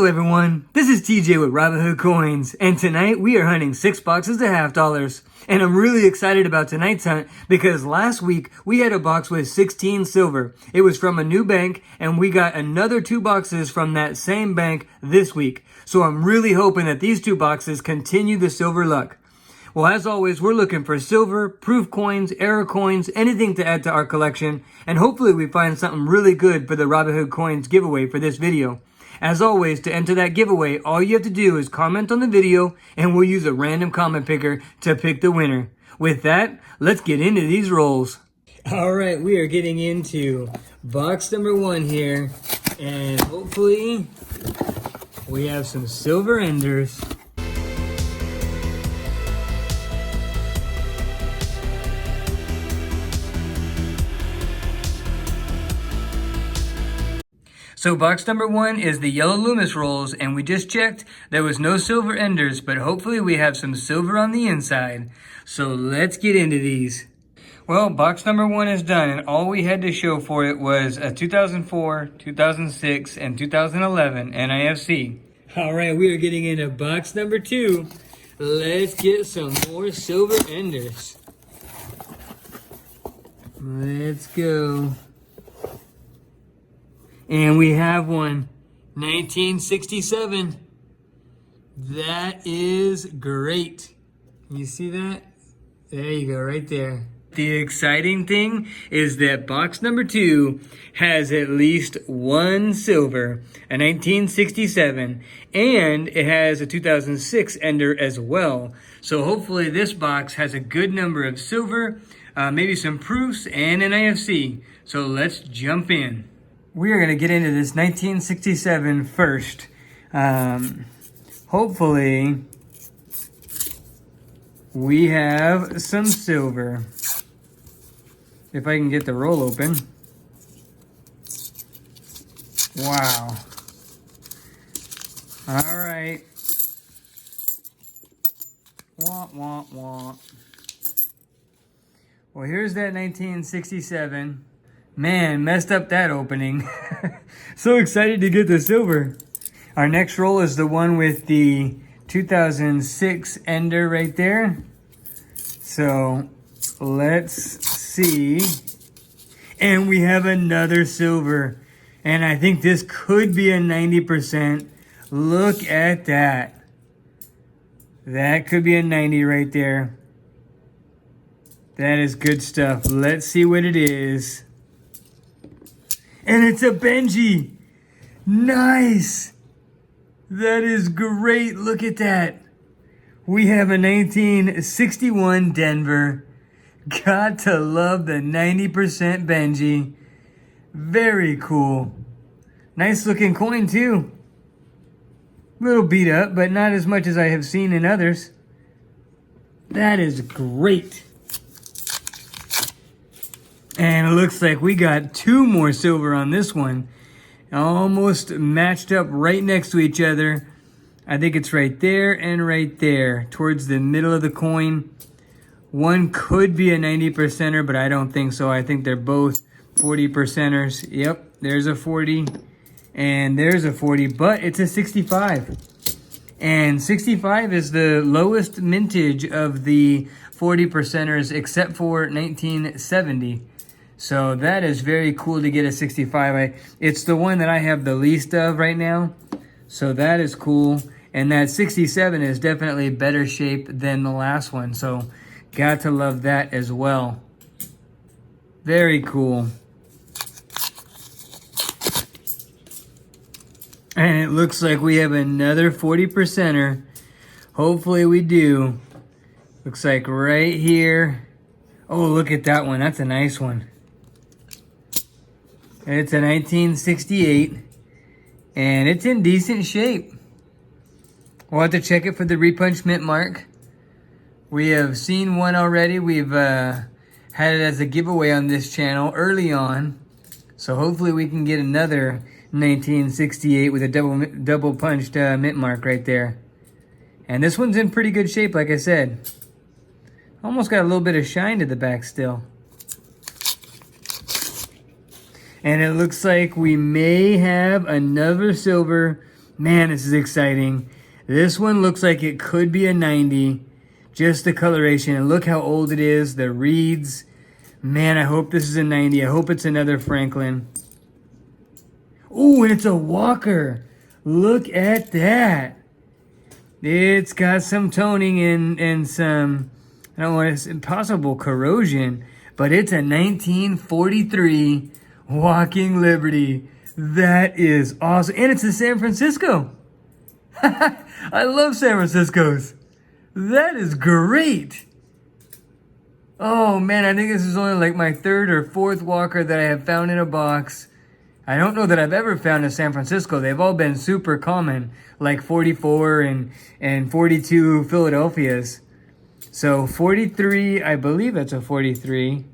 Hello everyone, this is TJ with Robinhood Coins, and tonight we are hunting 6 boxes of half dollars. And I'm really excited about tonight's hunt because last week we had a box with 16 silver. It was from a new bank, and we got another 2 boxes from that same bank this week. So I'm really hoping that these 2 boxes continue the silver luck. Well, as always, we're looking for silver, proof coins, error coins, anything to add to our collection, and hopefully we find something really good for the Robinhood Coins giveaway for this video. As always, to enter that giveaway, all you have to do is comment on the video and we'll use a random comment picker to pick the winner. With that, let's get into these rolls. Alright, we are getting into box number 1 here, and hopefully we have some silver enders. So box number 1 is the yellow Loomis rolls, and we just checked, there was no silver enders, but hopefully we have some silver on the inside. So let's get into these. Well, box number 1 is done, and all we had to show for it was a 2004, 2006, and 2011 NIFC. Alright, we are getting into box number 2. Let's get some more silver enders. Let's go. And we have one, 1967. That is great. You see that? There you go, right there. The exciting thing is that box number 2 has at least 1 silver, a 1967, and it has a 2006 ender as well. So hopefully this box has a good number of silver, maybe some proofs, and an IFC. So let's jump in. We are going to get into this 1967 first. Hopefully, we have some silver. If I can get the roll open. Wow. All right. Womp, womp, womp. Well, here's that 1967. Man, messed up that opening. So excited to get the silver. Our next roll is the one with the 2006 ender right there. So let's see. And we have another silver. And I think this could be a 90%. Look at that. That could be a 90 right there. That is good stuff. Let's see what it is. And it's a Benji. Nice. That is great. Look at that. We have a 1961 Denver. Got to love the 90% Benji. Very cool. Nice looking coin too. Little beat up, but not as much as I have seen in others. That is great. And it looks like we got 2 more silver on this one. Almost matched up right next to each other. I think it's right there and right there, towards the middle of the coin. One could be a 90%er, but I don't think so. I think they're both 40%ers. Yep, there's a 40 and there's a 40, but it's a 65. And 65 is the lowest mintage of the 40%ers except for 1970. So that is very cool to get a 65. It's the one that I have the least of right now. So that is cool. And that 67 is definitely better shape than the last one. So got to love that as well. Very cool. And it looks like we have another 40%er. Hopefully we do. Looks like right here. Oh, look at that one. That's a nice one. It's a 1968, and it's in decent shape. We'll have to check it for the repunchment mark. We have seen one already. We've had it as a giveaway on this channel early on. So hopefully we can get another 1968 with a double punched mint mark right there. And this one's in pretty good shape, like I said. Almost got a little bit of shine to the back still. And it looks like we may have another silver Man, this is exciting. This one looks like it could be a 90. Just the coloration. And look how old it is. The reeds. Man, I hope this is a 90. I hope it's another Franklin. Ooh, and it's a Walker. Look at that. It's got some toning and some, I don't want to say possible corrosion, but it's a 1943 Walking Liberty. That is awesome. And it's in San Francisco. I love San Francisco's. That is great. Oh man, I think this is only like my third or fourth Walker that I have found in a box. I don't know that I've ever found a San Francisco. They've all been super common, like 44 and 42 Philadelphias. So 43, I believe that's a 43.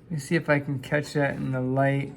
Let me see if I can catch that in the light.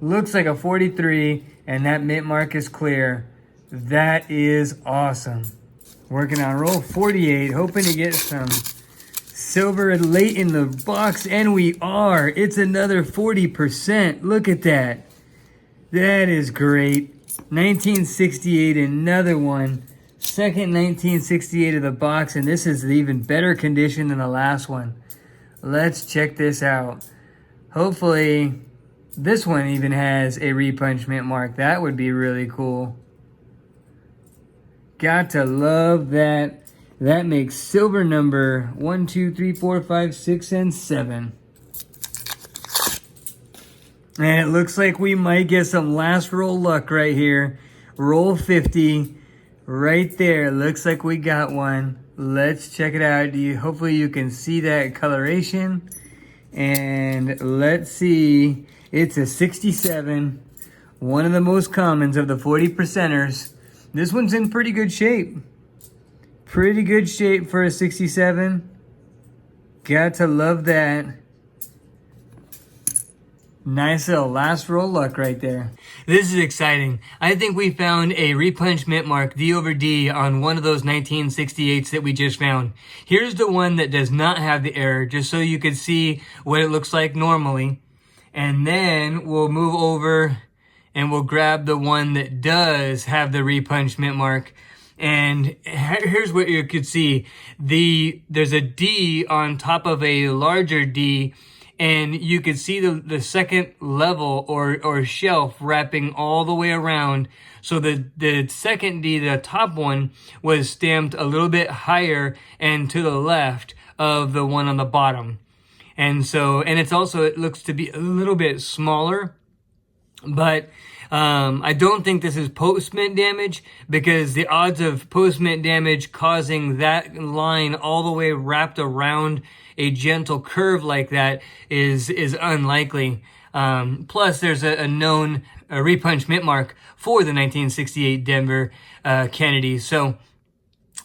Looks like a 43, and that mint mark is clear. That is awesome. Working on roll 48, hoping to get some silver late in the box, and we are. It's another 40%. Look at that. That is great. 1968, another one. Second 1968 of the box, and this is even better condition than the last one. Let's check this out. Hopefully, this one even has a repunchment mark. That would be really cool. Got to love that. That makes silver number 1, 2, 3, 4, 5, 6, and 7. And it looks like we might get some last roll luck right here. Roll 50 right there. Looks like we got one. Let's check it out. Hopefully you can see that coloration. And let's see. It's a 67. One of the most commons of the 40 percenters. This one's in pretty good shape. Pretty good shape for a 67. Got to love that. Nice little last roll luck right there. This is exciting. I think we found a repunchment mark D over D on one of those 1968s that we just found. Here's the one that does not have the error, just so you can see what it looks like normally. And then we'll move over and we'll grab the one that does have the repunchment mark. And here's what you could see. There's a D on top of a larger D, and you could see the second level or shelf wrapping all the way around. So the second D, the top one, was stamped a little bit higher and to the left of the one on the bottom. And it looks to be a little bit smaller, but I don't think this is post-mint damage, because the odds of post-mint damage causing that line all the way wrapped around a gentle curve like that is unlikely. Plus, there's a known repunch mint mark for the 1968 Denver Kennedy. So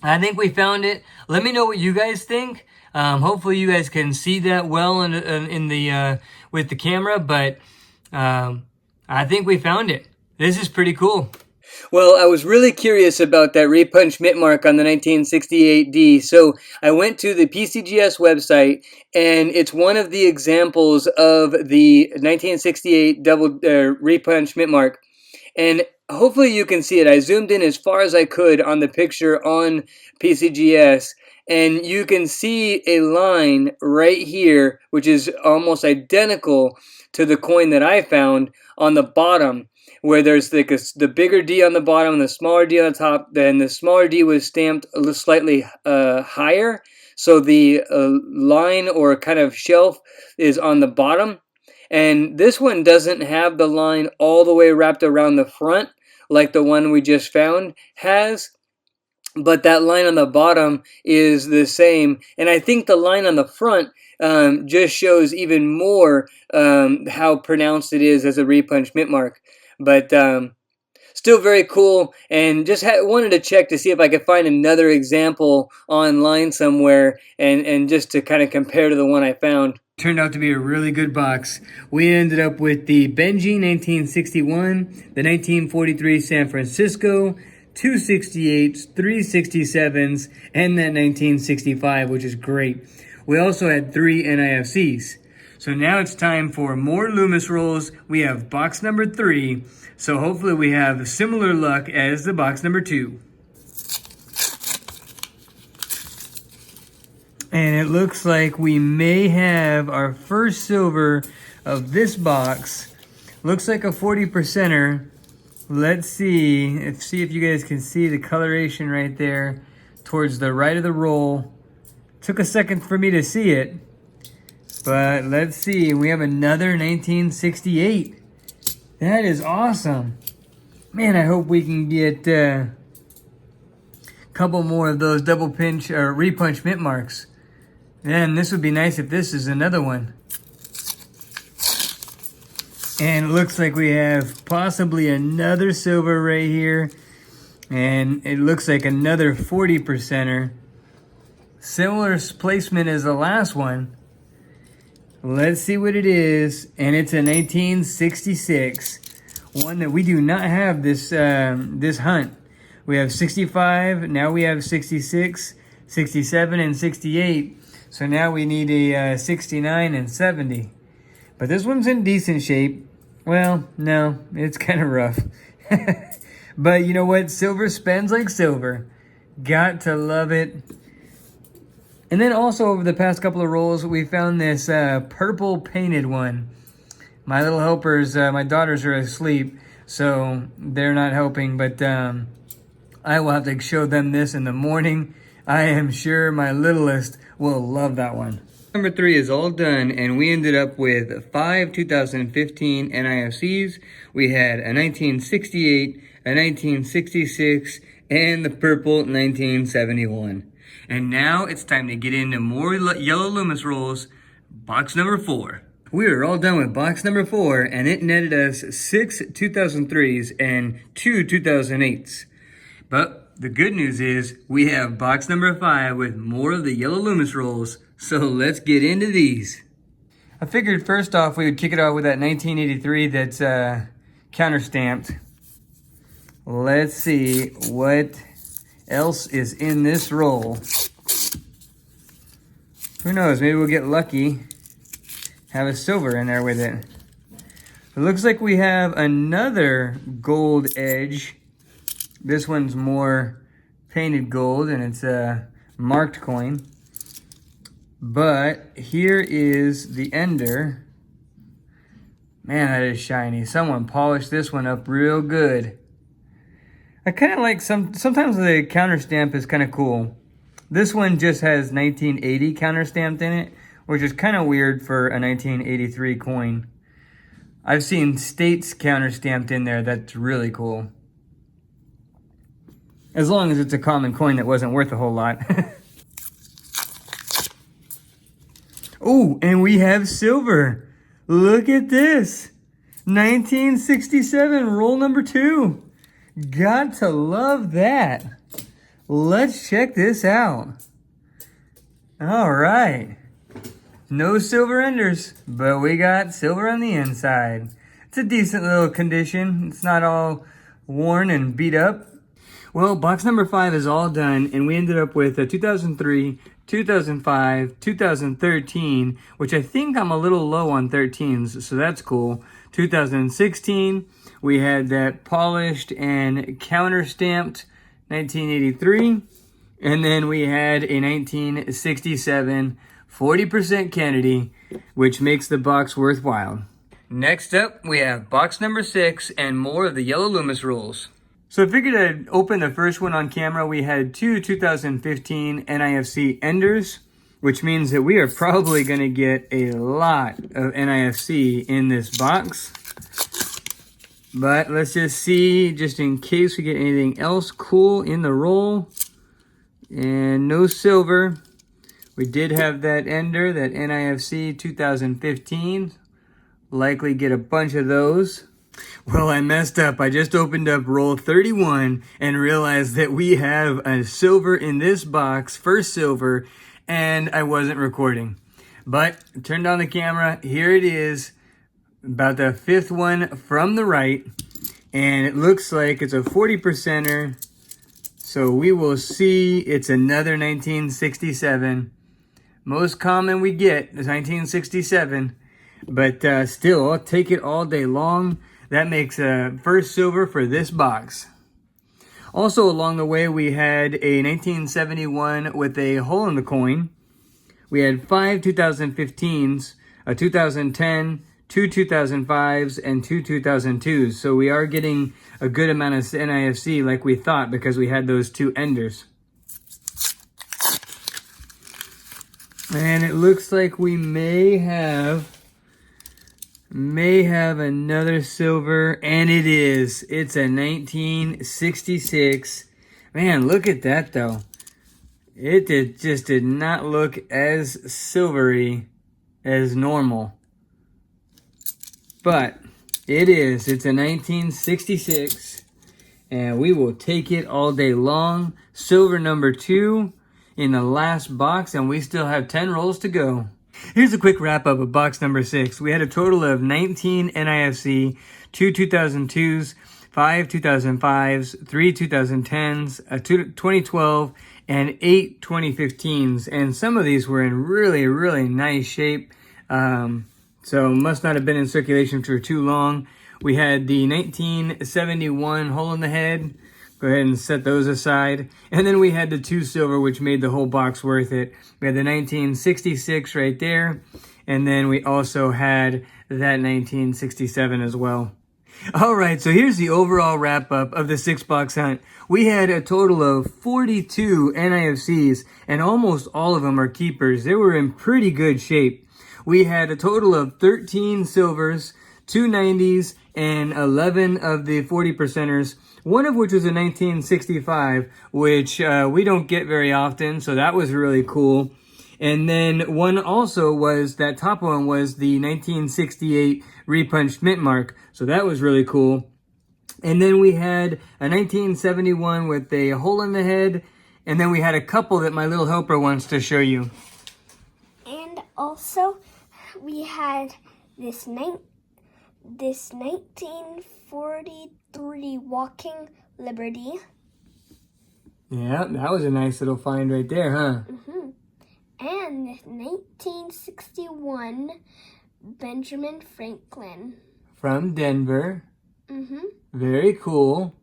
I think we found it. Let me know what you guys think. Hopefully you guys can see that well in the with the camera, but I think we found it. This is pretty cool. Well, I was really curious about that repunch mint mark on the 1968D, so I went to the PCGS website, and it's one of the examples of the 1968 double repunch mint mark, and hopefully you can see it. I zoomed in as far as I could on the picture on PCGS, and you can see a line right here, which is almost identical to the coin that I found on the bottom, where there's like the bigger D on the bottom and the smaller D on the top. Then the smaller D was stamped a little slightly higher, so the line or kind of shelf is on the bottom. And this one doesn't have the line all the way wrapped around the front like the one we just found has, but that line on the bottom is the same. And I think the line on the front just shows even more how pronounced it is as a repunch mint mark. But still very cool, and just wanted to check to see if I could find another example online somewhere, and just to kind of compare to the one I found. Turned out to be a really good box. We ended up with the Benji 1961, the 1943 San Francisco, 268s, 367s, and that 1965, which is great. We also had 3 NIFCs. So now it's time for more Loomis rolls. We have box number 3. So hopefully we have similar luck as the box number 2. And it looks like we may have our first silver of this box. Looks like a 40%er. Let's see if you guys can see the coloration right there towards the right of the roll. Took a second for me to see it, but let's see. We have another 1968. That is awesome. Man, I hope we can get a couple more of those double pinch or repunch mint marks. And this would be nice if this is another one. And it looks like we have possibly another silver right here. And it looks like another 40%er. Similar placement as the last one. Let's see what it is. And it's a 1966. One that we do not have this hunt. We have 65, now we have 66, 67, and 68. So now we need a 69 and 70. But this one's in decent shape. Well, no, it's kind of rough. But you know what? Silver spends like silver. Got to love it. And then also over the past couple of rolls, we found this purple painted one. My little helpers, my daughters are asleep, so they're not helping. But I will have to show them this in the morning. I am sure my littlest will love that one. Number 3 is all done, and we ended up with 5 2015 NIFCs. We had a 1968, a 1966, and the purple 1971. And now it's time to get into more yellow Loomis rolls. Box number 4. We are all done with box number 4, and it netted us 6 2003s and 2 2008s. But the good news is we have box number 5 with more of the yellow Loomis rolls. So let's get into these. I figured first off we would kick it off with that 1983 that's counter stamped. Let's see what else is in this roll. Who knows, maybe we'll get lucky. Have a silver in there with it. It looks like we have another gold edge. This one's more painted gold and it's a marked coin. But here is the ender. Man, that is shiny. Someone polished this one up real good. I kind of like sometimes the counter stamp is kind of cool. This one just has 1980 counter stamped in it, which is kind of weird for a 1983 coin. I've seen States counter stamped in there. That's really cool. As long as it's a common coin that wasn't worth a whole lot. Oh, and we have silver. Look at this. 1967, roll number 2. Got to love that. Let's check this out. All right. No silver enders, but we got silver on the inside. It's a decent little condition. It's not all worn and beat up. Well, box number 5 is all done, and we ended up with a 2003, 2005, 2013, which I think I'm a little low on 13s, so that's cool. 2016, we had that polished and counter-stamped 1983, and then we had a 1967 40% Kennedy, which makes the box worthwhile. Next up, we have box number 6 and more of the yellow Loomis rolls. So I figured I'd open the first one on camera. We had 2 2015 NIFC enders, which means that we are probably going to get a lot of NIFC in this box. But let's just see, just in case we get anything else cool in the roll. And no silver. We did have that ender, that NIFC 2015. Likely get a bunch of those. Well, I messed up. I just opened up roll 31 and realized that we have a silver in this box, first silver, and I wasn't recording. But I turned on the camera. Here it is, about the 5th one from the right, and it looks like it's a 40%er. So we will see. It's another 1967. Most common we get is 1967. But still, I'll take it all day long. That makes first silver for this box. Also along the way, we had a 1971 with a hole in the coin. We had 5 2015s, a 2010, 2 2005s, and 2 2002s. So we are getting a good amount of NIFC like we thought because we had those 2 enders. And it looks like we may have another silver, and it is. It's a 1966. Man, look at that though. It just did not look as silvery as normal. But it is. It's a 1966, and we will take it all day long. Silver number 2 in the last box, and we still have 10 rolls to go. Here's a quick wrap up of box number 6. We had a total of 19 NIFC, 2 2002s, 5 2005s, 3 2010s, a 2012, and 8 2015s. And some of these were in really, really nice shape. So must not have been in circulation for too long. We had the 1971 hole in the head. Go ahead and set those aside. And then we had the 2 silver, which made the whole box worth it. We had the 1966 right there. And then we also had that 1967 as well. All right, so here's the overall wrap up of the 6-box hunt. We had a total of 42 NIFCs, and almost all of them are keepers. They were in pretty good shape. We had a total of 13 silvers, 2 90s, and 11 of the 40 percenters. One of which was a 1965, which we don't get very often, so that was really cool. And then one also was, that top one was the 1968 repunched mint mark, so that was really cool. And then we had a 1971 with a hole in the head, and then we had a couple that my little helper wants to show you. And also, we had this 1943 Walking Liberty. Yeah, that was a nice little find right there, huh? Mm-hmm. And this 1961 Benjamin Franklin. From Denver. Mm-hmm. Very cool.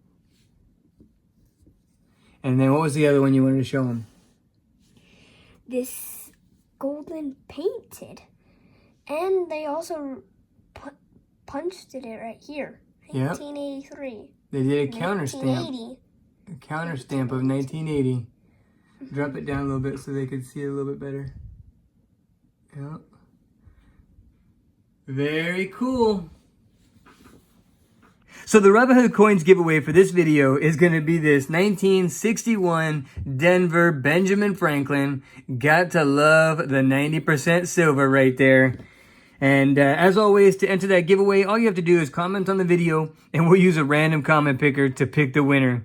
And then what was the other one you wanted to show him? This golden painted. And they also punched it right here. 1983. Yep. They did a counter stamp. A counter stamp of 1980. Drop it down a little bit so they could see it a little bit better. Yep. Very cool. So the Robinhood coins giveaway for this video is going to be this 1961 Denver Benjamin Franklin. Got to love the 90% silver right there. And as always, to enter that giveaway, all you have to do is comment on the video, and we'll use a random comment picker to pick the winner.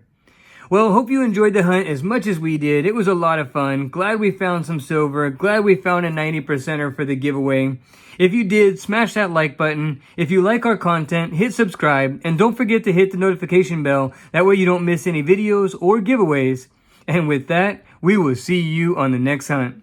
Well, hope you enjoyed the hunt as much as we did. It was a lot of fun. Glad we found some silver. Glad we found a 90%er for the giveaway. If you did, smash that like button. If you like our content, hit subscribe. And don't forget to hit the notification bell. That way you don't miss any videos or giveaways. And with that, we will see you on the next hunt.